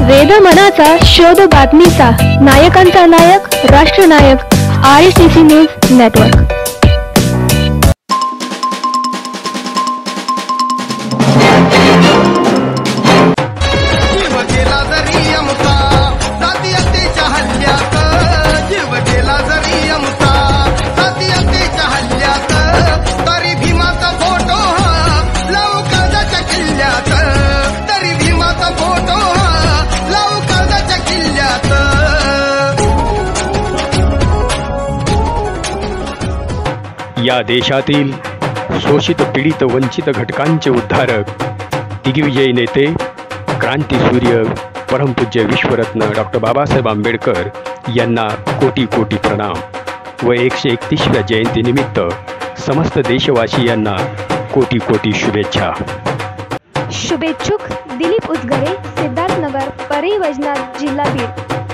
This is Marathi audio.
वेद मनाचा शोध बातमीचा नायकांचा नायक राष्ट्रनायक RSTC न्यूज नेटवर्क। या देशातील शोषित पीडित वंचित घटकांचे उद्धारक दिग्विजयी नेते क्रांतीसूर्य परमपूज्य विश्वरत्न डॉक्टर बाबासाहेब आंबेडकर यांना कोटी कोटी प्रणाम व 131व्या जयंतीनिमित्त समस्त देशवासियांना कोटी कोटी शुभेच्छा। शुभेच्छुक दिलीप उजगरे, सिद्धार्थनगर, परळी वैजनाथ, जिल्हा बीड।